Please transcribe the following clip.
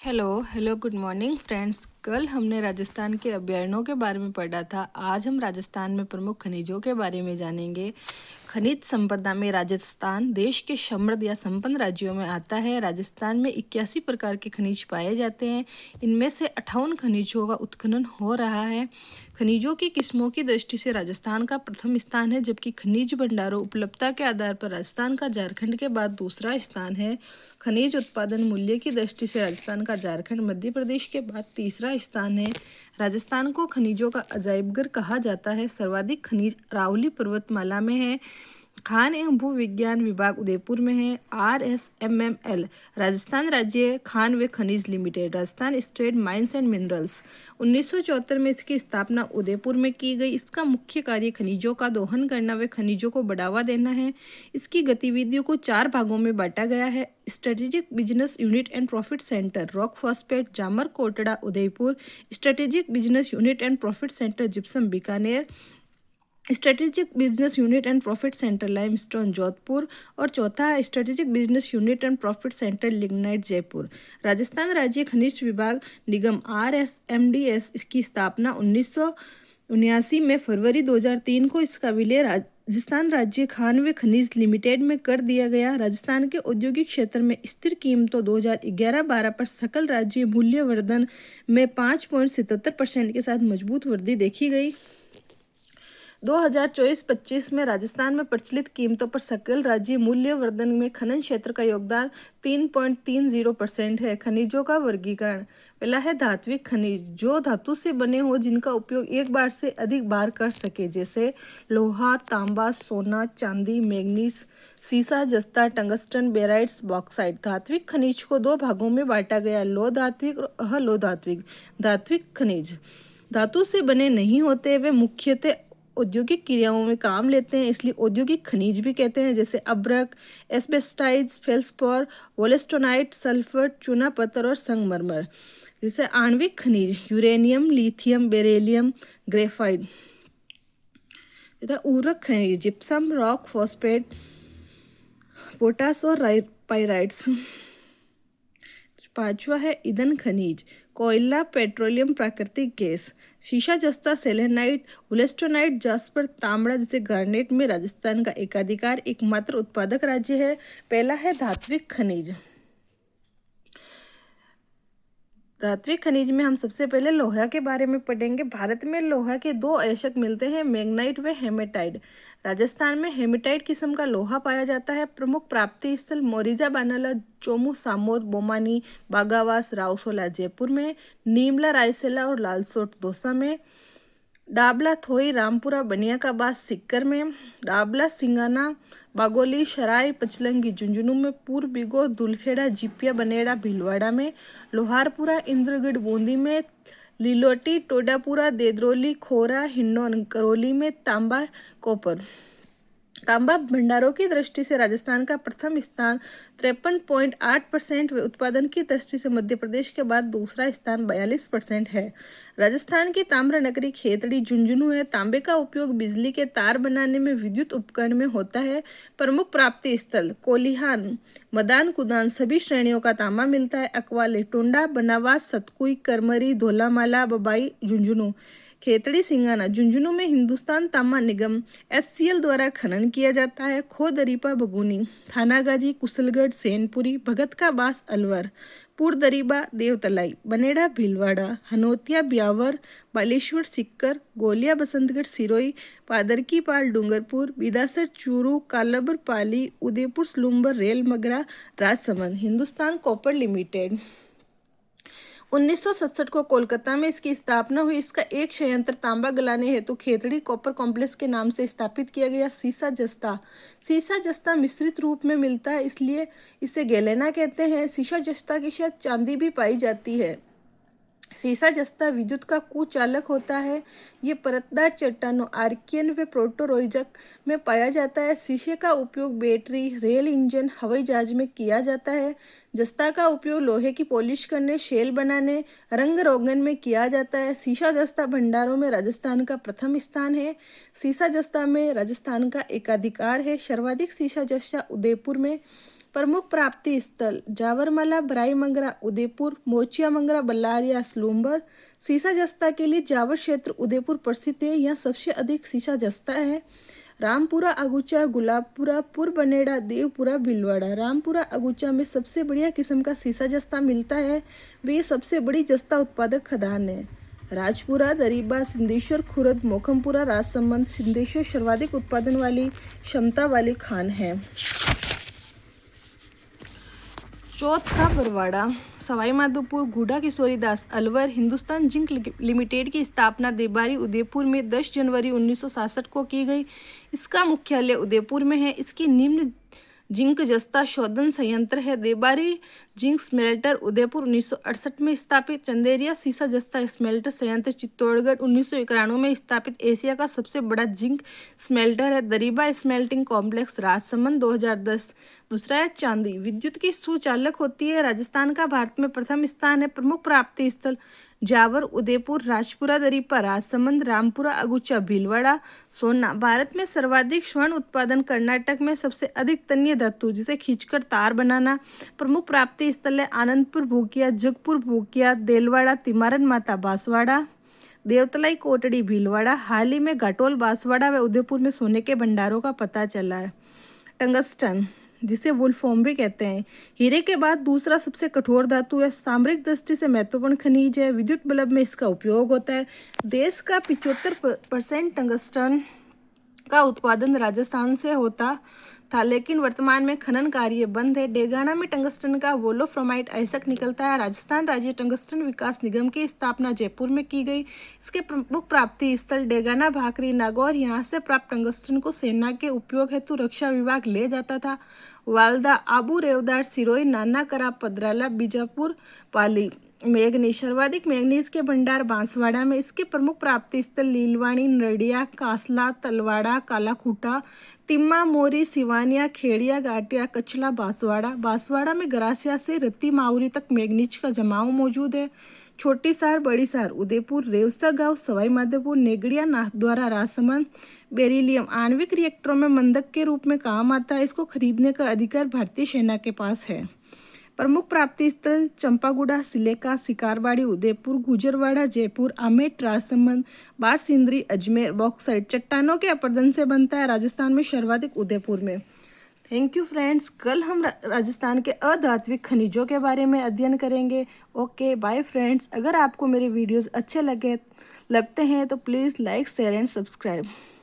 Hello hello good morning friends. कल हमने राजस्थान के अभयारण्यों के बारे में पढ़ा था। आज हम राजस्थान में प्रमुख खनिजों के बारे में जानेंगे। खनिज संपदा में राजस्थान देश के समृद्ध या संपन्न राज्यों में आता है। राजस्थान में 81 प्रकार के खनिज पाए जाते हैं। इनमें से 58 खनिजों का उत्खनन हो रहा है। खनिजों की किस्मों की दृष्टि से राजस्थान का प्रथम स्थान है, जबकि खनिज भंडारों उपलब्धता के आधार पर राजस्थान का झारखंड के बाद दूसरा स्थान है। खनिज उत्पादन मूल्य की दृष्टि से राजस्थान का झारखंड मध्य प्रदेश के बाद तीसरा स्थान है। राजस्थान को खनिजों का अजायबघर कहा जाता है। सर्वाधिक खनिज अरावली पर्वतमाला में है। खान एवं भू विज्ञान विभाग उदयपुर में है। RSMML राजस्थान राज्य खान व खनिज limited, Rajasthan state mines and minerals. 1974 में इसकी स्थापना उदयपुर में की गई। इसका मुख्य कार्य खनिजों का दोहन करना व खनिजों को बढ़ावा देना है। इसकी गतिविधियों को 4 भागों में बांटा गया है। Strategic business unit and profit centre rock phosphate Jhamar Kotra Udaipur, strategic business unit and profit centre gypsum Bikaner, strategic business unit and profit centre limestone Jodhpur और चौथा है strategic business unit and profit centre lignite Jaipur. Rajasthan राज्य खनिज विभाग निगम RSMDS इसकी स्थापना 1979 में फरवरी 2003 को इसका विलय राजस्थान राज्य खान व खनिज लिमिटेड में कर दिया गया। राजस्थान के औद्योगिक क्षेत्र में स्थिर कीमतों 2011-12 पर सकल राज्य मूल्यवर्धन में 5.77% के साथ मजबूत वृद्धि देखी गई। 2024-25 में राजस्थान में प्रचलित कीमतों पर सकल राज्य मूल्यवर्धन में खनन क्षेत्र का योगदान 3.30% है। खनिजों का वर्गीकरण। पहला है धात्विक खनिज, जो धातु से बने हो जिनका उपयोग एक बार से अधिक बार कर सके, जैसे लोहा, तांबा, सोना, चांदी, मैग्नीज, सीसा, जस्ता, टंगस्टन, बेराइट्स, बॉक्साइट। धात्विक खनिज को 2 भागों में बांटा गया, लौह धात्विक और अलोह धात्विक। धात्विक खनिज धातु से बने नहीं होते, वे मुख्यतः औद्योगिक क्रियाओं में काम लेते हैं, इसलिए औद्योगिक खनिज भी कहते हैं, जैसे अब्रक, एस्बेस्टाइज, फेल्सपोर, वोलेस्टोनाइट, सल्फर, चूना पत्थर और संगमरमर। जैसे आणविक खनिज यूरेनियम, लिथियम, बेरिलियम, ग्रेफाइट। तथा उर्वरक खनिज जिप्सम, रॉक फॉस्फेट, पोटास और पाइराइट्स। पांचवा है ईंधन खनिज, कोयला, पेट्रोलियम, प्राकृतिक गैस। शीशा, जस्ता, सेलेनाइट, वुलेस्टोनाइट, जास्पर, तांबड़ा जैसे गार्नेट में राजस्थान का एकाधिकार एकमात्र उत्पादक राज्य है। पहला है धात्विक खनिज। धात्विक खनिज में हम सबसे पहले लोहा के बारे में पढ़ेंगे। भारत में लोहा के 2 अयस्क मिलते हैं, मैग्नाइट व हेमेटाइट। राजस्थान में हेमेटाइट किस्म का लोहा पाया जाता है। प्रमुख प्राप्ति स्थल मोरिजा, बानाला, चोमू, सामोद, बोमानी, बागावास, राउसोला जयपुर में, नीमला, रायसेला और लालसोट दौसा में, डाबला, थोई, रामपुरा, बनिया का बास सिक्कर में, डाबला, सिंगाना, बागोली, शराय, पचलंगी झुंझुनू में, पूर्व बिगो, दुलखेड़ा, जिपिया, बनेड़ा, भीलवाड़ा में, लोहारपुरा, इंद्रगढ़ बूंदी में, लीलोटी, टोडापुरा, देद्रोली, खोरा, हिंडौन, करौली में, तांबा, कॉपर। तांबा भंडारों की दृष्टि से राजस्थान का प्रथम स्थान 53.8% व उत्पादन की दृष्टि से मध्य प्रदेश के बाद दूसरा स्थान 42% है। राजस्थान की ताम्र नगरी खेतड़ी झुंझुनू है। तांबे का उपयोग बिजली के तार बनाने में, विद्युत उपकरण में होता है। प्रमुख प्राप्ति स्थल कोलिहान, मदान, कुदान सभी श्रेणियों का तांबा मिलता है। अकवाले, टोंडा, बनावास, सतकुई, करमरी, धोलामाला, बबाई, झुंझुनू। खेतड़ी, सिंगाना झुंझुनू में हिंदुस्तान तांबा निगम HCL द्वारा खनन किया जाता है। खोदरीपा, बगुनी, थानागाजी, कुशलगढ़, सेनपुरी, भगत का बास, अलवर, पुरदरीबा, देवतलाई, बनेड़ा, भीलवाड़ा, हनोतिया, ब्यावर, बालेश्वर, सिक्कर, गोलिया, बसंतगढ़, सिरोई, पादरकी पाल, डूंगरपुर, बिदासर, चूरू, कालाबर, पाली, उदयपुर, स्लूम्बर, रेल मगरा, राजसमंद। Hindustan Copper Limited. 1967 को कोलकाता में इसकी स्थापना हुई। इसका एक संयंत्र तांबा गलाने हेतु खेतड़ी कॉपर कॉम्प्लेक्स के नाम से स्थापित किया गया। सीसा जस्ता, सीसा जस्ता मिश्रित रूप में मिलता है, इसलिए इसे गैलेना कहते हैं। सीसा जस्ता के साथ चांदी भी पाई जाती है। सीसा जस्ता विद्युत का कुचालक होता है। ये परतदार चट्टानों आर्कियन व प्रोटोरोइजक में पाया जाता है। शीशे का उपयोग बैटरी, रेल इंजन, हवाई जहाज में किया जाता है। जस्ता का उपयोग लोहे की पॉलिश करने, शेल बनाने, रंग रोगन में किया जाता है। सीसा जस्ता भंडारों में राजस्थान का प्रथम स्थान है। सीसा जस्ता में राजस्थान का एकाधिकार है। सर्वाधिक सीसा जस्ता उदयपुर में, प्रमुख प्राप्ति स्थल जावरमाला, बराईमंगरा, उदयपुर, मोचियामंगरा, बल्लारिया, सलूम्बर। सीसा जस्ता के लिए जावर क्षेत्र उदयपुर प्रसिद्ध है। यहाँ सबसे अधिक सीसा जस्ता है। रामपुरा अगुचा, गुलाबपुरा, पुरबनेड़ा, देवपुरा, भीलवाड़ा। रामपुरा अगुचा में सबसे बढ़िया किस्म का सीसा जस्ता मिलता है। वे सबसे बड़ी जस्ता उत्पादक खदान है। राजपुरा, दरीबा, सिद्धेश्वर, खुर्द, मोखमपुरा, राजसमंद, सिद्धेश्वर सर्वाधिक उत्पादन वाली क्षमता वाली खान है। चौथा बरवाड़ा, सवाई माधोपुर, गूढ़ा किशोरीदास, अलवर। हिंदुस्तान जिंक लिमिटेड की स्थापना देबारी उदयपुर में 10 जनवरी 1967 को की गई। इसका मुख्यालय उदयपुर में है। इसकी निम्न जिंक जस्ता शोधन संयंत्र है। देबारी जिंक स्मेल्टर उदयपुर 1968 में स्थापित। चंदेरिया सीसा जस्ता स्मेल्टर संयंत्र चित्तौड़गढ़ 1991 में स्थापित एशिया का सबसे बड़ा जिंक स्मेल्टर है। Dariba smelting complex Rajsamand 2010। दूसरा है चांदी, विद्युत की सुचालक होती है। राजस्थान का भारत में प्रथम स्थान है। प्रमुख प्राप्ति स्थल जावर, उदयपुर, राजपुरा, दरीपा, राजसमंद, रामपुरा अगुचा, भीलवाड़ा। सोना, भारत में सर्वाधिक स्वर्ण उत्पादन। कर्नाटक में सबसे अधिक तन्य धातु जिसे खींचकर तार बनाना। प्रमुख प्राप्ति स्थल है आनंदपुर भूकिया, जगपुर भूकिया, देलवाड़ा, तिमारन माता, बांसवाड़ा, देवतलाई कोटड़ी, भीलवाड़ा। हाल ही में घाटोल, बांसवाड़ा व उदयपुर में सोने के भंडारों का पता चला है। टंगस्टन, जिसे वुल्फोम भी कहते हैं, हीरे के बाद दूसरा सबसे कठोर धातु है। सामरिक दृष्टि से महत्वपूर्ण खनिज है। विद्युत बल्ब में इसका उपयोग होता है। देश का 75% टंगस्टन का उत्पादन राजस्थान से होता था, लेकिन वर्तमान में खनन कार्य बंद है। डेगाना में टंगस्टन का वोलोफ्रोमाइट अयस्क निकलता है। राजस्थान राज्य टंगस्टन विकास निगम की स्थापना जयपुर में की गई। इसके प्रमुख प्राप्ति स्थल डेगाना, भाकरी, नागौर। यहाँ से प्राप्त टंगस्टन को सेना के उपयोग हेतु रक्षा विभाग ले जाता था। वालदा, आबू, रेवदार, सिरोही, नानाकरा, पदराला, बीजापुर, पाली। मैग्नीज, सर्वाधिक मैग्नीज के भंडार बांसवाड़ा में। इसके प्रमुख प्राप्ति स्थल लीलवाणी, नरडिया, कासला, तलवाड़ा, कालाखूटा, तिम्मा, मोरी, सिवानिया, खेड़िया, घाटिया, कचला, बांसवाड़ा। बांसवाड़ा में गरासिया से रत्ती माउरी तक मैग्नीज का जमाव मौजूद है। छोटी सार, बड़ी सार, उदयपुर, रेवसा गांव, सवाई माधोपुर, नेगड़िया, नाथद्वारा, राजसमंद। बेरिलियम आणविक रिएक्टरों में मंदक के रूप में काम आता है। इसको खरीदने का अधिकार भारतीय सेना के पास है। प्रमुख प्राप्ति स्थल चंपागुड़ा, सिलेका, सिकारबाड़ी, उदयपुर, गुजरवाड़ा, जयपुर, आमेट, राजसमंद, बारसिंदरी, अजमेर। बॉक्साइट चट्टानों के अपरदन से बनता है। राजस्थान में सर्वाधिक उदयपुर में। Thank you friends. कल हम राजस्थान के अधात्विक खनिजों के बारे में अध्ययन करेंगे। Okay bye friends. अगर आपको मेरे वीडियोस अच्छे लगते हैं तो please like, share and subscribe.